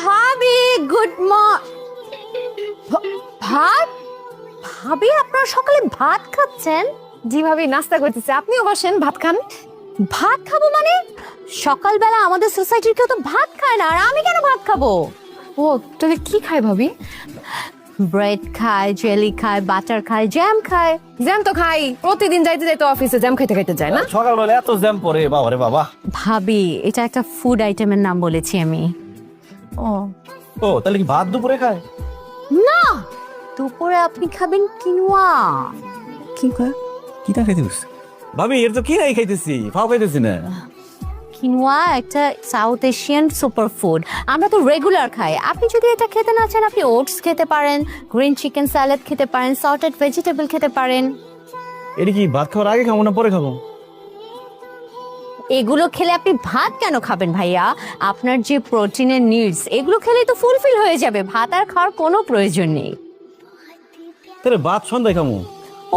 ভাবি গুড ভাত ভাবি আপনারা সকালে ভাত খাচ্ছেন? জি ভাবি, নাস্তা করতেছে, আপনিও বসেন ভাত খান। ভাত খাবো মানে? সকালবেলা আমাদের সোসাইটির কেউ তো ভাত খায় না, আর আমি কেন ভাত খাবো? ও তাহলে কি খায় ভাবি? ব্রেড খায়, জেলি খায়, বাটার খায়, জ্যাম খায়। জ্যাম তো খাই, প্রতিদিন যাইতে যাইতে অফিসে জ্যাম খাইতে খাইতে যায় না। সকালবেলা এত জ্যাম পড়ে, বাবা রে বাবা। ভাবি এটা একটা ফুড আইটেমের নাম বলেছি আমি। ও ও তাহলে কি ভাত দুপুরে খায়? না, দুপুরে আপনি খাবেন কিনোয়া। কি খায়? কিটা খাইতেছিস ভাবি? এর তো কি নাই খাইতেছি, ফাও খাইতেছি না। কিনোয়া একটা সাউথ এশিয়ান সুপার ফুড, আমরা তো রেগুলার খাই। আপনি যদি এটা খেতে না চান, আপনি ওটস খেতে পারেন, গ্রিন চিকেন স্যালাড খেতে পারেন, সল্টেড ভেজিটেবল খেতে পারেন। এটা কি ভাত খাওয়ার আগে খাবো না পরে খাবো? এগুলো খেলে আপনি ভাত কেন খাবেন ভাইয়া? আপনার যে প্রোটিনের নিডস, এগুলো খেলেই তো ফুলফিল হয়ে যাবে, ভাত আর খাওয়ার কোনো প্রয়োজন নেই। তাহলে ভাত সন্ধ্যায় খাবো?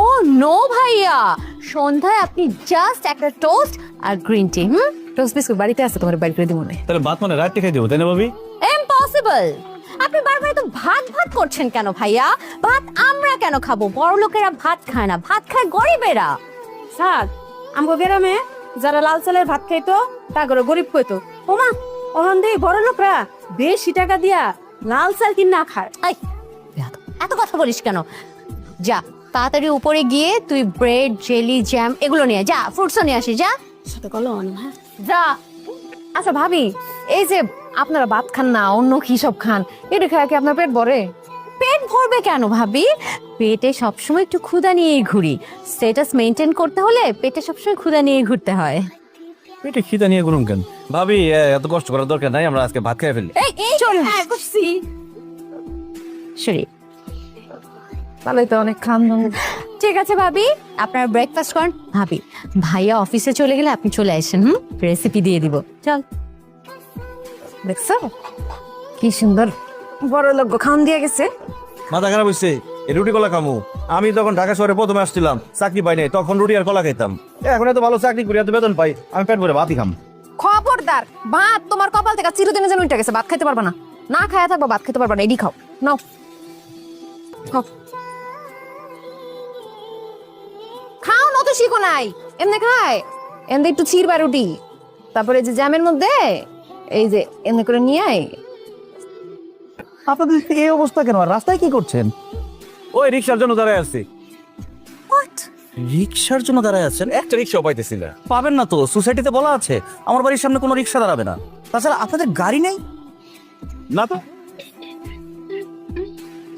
ও নো ভাইয়া, সন্ধ্যায় আপনি জাস্ট একটা টোস্ট আর গ্রিন টি। টোস্ট বিস্কুট বাড়িতে আছে, তোমার বাড়ি করে দিব মনে। তাহলে ভাত মানে রাত্রে খাই দেবো, তাই না ভাবি? ইম্পসিবল। আপনি বারবার তো ভাত ভাত করছেন কেন ভাইয়া? ভাত আমরা কেন খাবো? বড় লোকেরা ভাত খায় না, ভাত খায় গরিবেরা। স্যার আমগো গ্রামে যারা লাল চালের ভাত খাইতো তা করে গরিব কইতো। ওমা ওখান দিয়ে বড় লোকরা বেশি টাকা দিয়া লাল চাল কিনা খায়। আই, এত কথা বলিস কেন? যা তাড়াতাড়ি উপরে গিয়ে তুই ব্রেড, জেলি, জ্যাম এগুলো নিয়ে যা, ফ্রুটসও নিয়ে আসি, যা সাথে কলো হ্যাঁ। যা। আচ্ছা ভাবি, এই যে আপনারা ভাত খান না, অন্য কি সব খান, এটা খায় কি আপনার পেট ভরে? পেট ভরবে কেন ভাবি? পেটে সবসময় একটু ক্ষুধা নিয়েই ঘুরি। স্ট্যাটাস মেনটেন করতে হলে পেটে সবসময় ক্ষুধা নিয়ে ঘুরতে হয়। পেটে খিদা নিয়ে করুন কেন ভাবি? এত কষ্ট করার দরকার নাই, আমরা আজকে ভাত খেয়ে ফেলি। এই চল, হ্যাঁ বুঝছি। সরি, তাহলে তো অনেক খান। ঠিক আছে ভাবি, আপনার ব্রেকফাস্ট করেন। ভাবি ভাইয়া অফিসে চলে গেলে আপনি চলে আসেন, রেসিপি দিয়ে দিব। চল। দেখছো কি সুন্দর বড় লোক খাওয়ান দিয়ে গেছে। মাথা খারাপ হচ্ছে, এই রুটি কলা খামু। আমি তখন ঢাকা শহরে প্রথমে আসছিলাম, চাকরি পাই নাই, তখন রুটি আর কলা খাইতাম। এখন এত ভালো চাকরি করি, এত বেতন পাই, আমি পেট ভরে ভাতই খাম। খবরদার, ভাত তোমার কপাল থেকে চিরদিনের জন্য উঠে গেছে, ভাত খাইতে পারবা না। না খায়া থাকবো, ভাত খেতে পারবা না, এডি খাও। নাও খাও, খাও না তো শিখো নাই, এমনি খায়। এমনি একটু চিরবা রুটি, তারপরে যে জ্যামের মধ্যে এই যে এমনি করে নিয়ে আয়। আপনাদের এই অবস্থা কেন? আর রাস্তায় কি করছেন? ওই রিক্সার জন্য দাঁড়ায় আছি। রিক্সার জন্য দাঁড়ায় আছেন? একটা রিক্সাও পাইতেছি না। পাবেন না তো, সোসাইটিতে বলা আছে আমার বাড়ির সামনে কোনো রিক্সা দাঁড়াবে না। তাছাড়া আপনাদের গাড়ি নেই? না তো।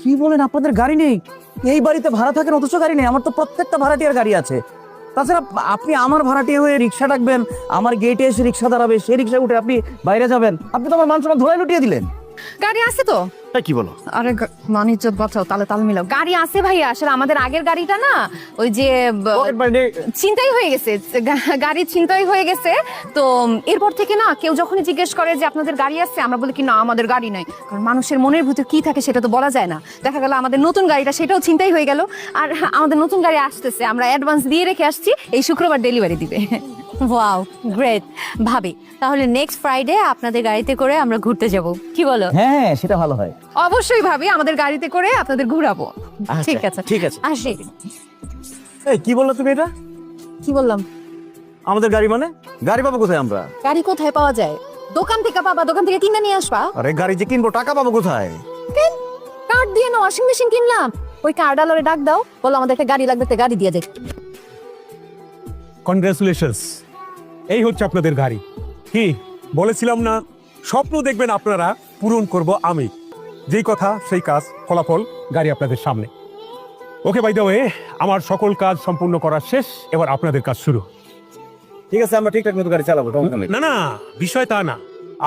কি বলেন, আপনাদের গাড়ি নেই? এই বাড়িতে ভাড়া থাকেন অথচ গাড়ি নেই? আমার তো প্রত্যেকটা ভাড়াটিয়ার গাড়ি আছে। তাছাড়া আপনি আমার ভাড়াটিয়া হয়ে রিক্সা ডাকবেন, আমার গেটে এসে রিক্সা দাঁড়াবে, সেই রিক্সা উঠে আপনি বাইরে যাবেন? আপনি তো আমার মান সম্মান ধুলাই লুটিয়ে দিলেন। গাড়ি আছে তো? কি বলো? আরে মানিজ্য বাঁচাও, তালে তাল মিলাও। গাড়ি আছে ভাইয়া, আসলে আমাদের আগের গাড়িটা না ওই যে ছিনতাই হয়ে গেছে, গাড়ি ছিনতাই হয়ে গেছে। তো এরপর থেকে না কেউ যখনই জিজ্ঞেস করে যে আপনাদের গাড়ি আছে, আমরা বলি কি না আমাদের গাড়ি নাই। কারণ মানুষের মনের ভিতর কি থাকে সেটা তো বলা যায় না। দেখা গেল আমাদের নতুন গাড়িটা সেটাও ছিনতাই হয়ে গেল। আর আমাদের নতুন গাড়ি আসতেছে, আমরা অ্যাডভান্স দিয়ে রেখে আসছি, এই শুক্রবার ডেলিভারি দিবে। Wow great. ভাবি তাহলে নেক্সট ফ্রাইডে আপনাদের গাড়িতে করে আমরা ঘুরতে যাব, কি বলো? হ্যাঁ সেটা ভালো হয়। অবশ্যই ভাবি, আমাদের গাড়িতে করে আপনাদের ঘুরাবো। ঠিক আছে, ঠিক আছে। আসি। এই কি বললো তুমি এটা? কি বললাম? আমাদের গাড়ি মানে? গাড়ি পাবো কোথায় আমরা? গাড়ি কোথায় পাওয়া যায়? দোকান থেকে পাবা, দোকান থেকে কিনে নিয়ে আসবা। আরে গাড়ি যে কিনবো টাকা পাবো কোথায়? কার্ড দিয়ে না, ওয়াশিং মেশিন কিনলাম, ওই কার্ড আলোরে ডাক দাও, বলো আমাদের একটা গাড়ি লাগবে, গাড়ি দিয়ে দেখ। কনগ্রাচুলেশনস, এই হচ্ছে আপনাদের গাড়ি। কি বলেছিলাম না, স্বপ্ন দেখবেন আপনারা, পূরণ করব আমি। যেই কথা সেই কাজ, ফলাফল গাড়ি আপনাদের সামনে। ওকে বাই দ্য ওয়ে, আমার সকল কাজ সম্পূর্ণ করা শেষ, এবার আপনাদের কাজ শুরু। ঠিক আছে, আমরা ঠিকঠাক মতো গাড়ি চালাবো। না না, বিষয় তা না।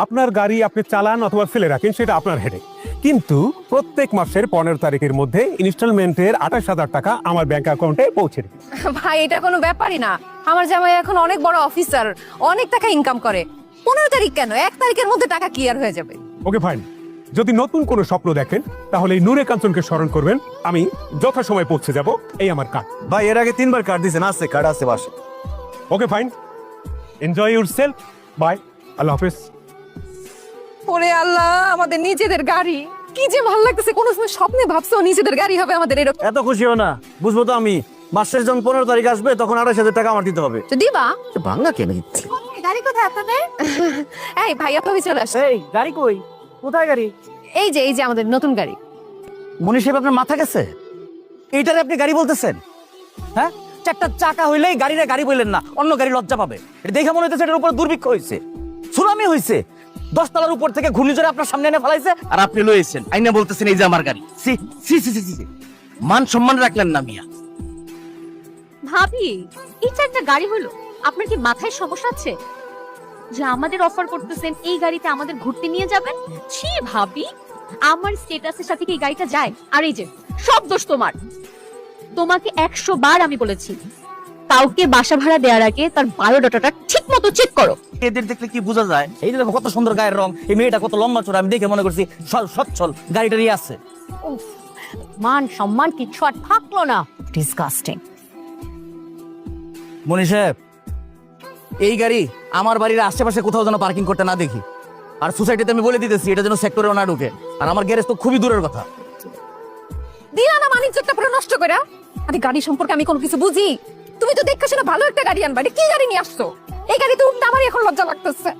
আপনার গাড়ি আপনি চালান অথবা ফেলে রাখেন, সেটা আপনার হেডে। কিন্তু প্রত্যেক মাসের 15 তারিখের মধ্যে ইনস্টলমেন্টের 28,000 টাকা আমার ব্যাংক অ্যাকাউন্টে পৌঁছে দেবে। ভাই এটা কোনো ব্যাপারই না, আমার জামাই এখন অনেক বড় অফিসার, অনেক টাকা ইনকাম করে। 15 তারিখ কেন, 1 তারিখের মধ্যে টাকা ক্লিয়ার হয়ে যাবে। Okay fine. যদি নতুন কোনো স্বপ্ন দেখেন তাহলে এই নূরে কাঞ্চনকে স্মরণ করবেন, আমি যথাসময়ে পৌঁছে যাব। এই আমার কার্ড। ভাই এর আগে 3বার কার্ড দিয়েছেন, আছে কার্ড আছে বাসে। Okay fine, enjoy yourself, bye, আল্লাহ হাফেজ। ওরে আল্লাহ, আমাদের নিজেদের গাড়ি, কি যে ভালো লাগতেছে। কোনো সময় স্বপ্নে ভাবছো নিজেদের গাড়ি হবে আমাদের এরকম? এত খুশিও না, বুঝবো তো আমি। মাসের যখন 15 তারিখ আসবে তখন 28,000 টাকা আমার দিতে হবে। তো দিবা। ভাঙা কেন দিচ্ছে? গাড়ি কোথায় আপনাদের? এই ভাইয়া ভাবি চলে আসে। এই গাড়ি কই? কোথায় গাড়ি? এই যে আমাদের নতুন গাড়ি। মনীষ সাহেব, আপনার মাথা গেছে? এইটারে আপনি গাড়ি বলতেছেন? হ্যাঁ, চারটা চাকা হইলেই গাড়িরে গাড়ি বললেন না, অন্য গাড়ি লজ্জা পাবে। এটা দেখে মনে হচ্ছে এটার উপর দুর্ভিক্ষ হয়েছে, সুনামি হয়েছে। 10 তলার উপর থেকে ঘূর্ণিঝড়ে আপনার সামনে এনে ফেলাইছে, আর আপনি লয়েছেন আইনা বলতেছেন এই যে আমার গাড়ি। সি সি সি সি সি, মান সম্মান রাখলেন না মিয়া। ভাবি, এটা একটা গাড়ি হলো? আপনার কি মাথায় সমস্যা আছে যে আমাদের অফার করতেছেন এই গাড়িতে আমাদের ঘুরতে নিয়ে যাবেন? ছি ভাবি, আমার স্ট্যাটাসের সাথে কি এই গাড়িটা যায়? আর এই যে সব দোষ তোমার। তোমাকে 100 বার আমি বলেছি কাউকে বাসা ভাড়া দেওয়ার আগে তার বায়োডাটাটা ঠিক মতো চেক করো। এদের দেখলে কি বোঝা যায়? এই যে দেখো কত সুন্দর গায়ের রং, এই মেয়েটা কত লম্বা চড়া, আমি দেখে মনে করছি সচ্ছল গাড়িটারই আছে। মান সম্মান কিচ্ছু আর থাকলো না। ডিসগাস্টিং। মনীষ সাহেব, এই গাড়ি আমার বাড়ির আশেপাশে কোথাও যেন পার্কিং করতে না দেখি। আর সোসাইটিতে আমি বলে দিতেছি এটা যেন সেক্টরেও না ঢুকে। আর আমার গ্যারেজ তো খুবই দূরের কথা। দিয়া না মানিজ্যটা পুরো নষ্ট করে। আরে গাড়ি সম্পর্কে আমি কোনো কিছু বুঝি? তুমি তো দেখছো না ভালো একটা গাড়ি আনবা, এটা কি গাড়ি নিয়ে আসছো? এই গাড়িতে উঠতে আমারই এখন লজ্জা লাগতেছে।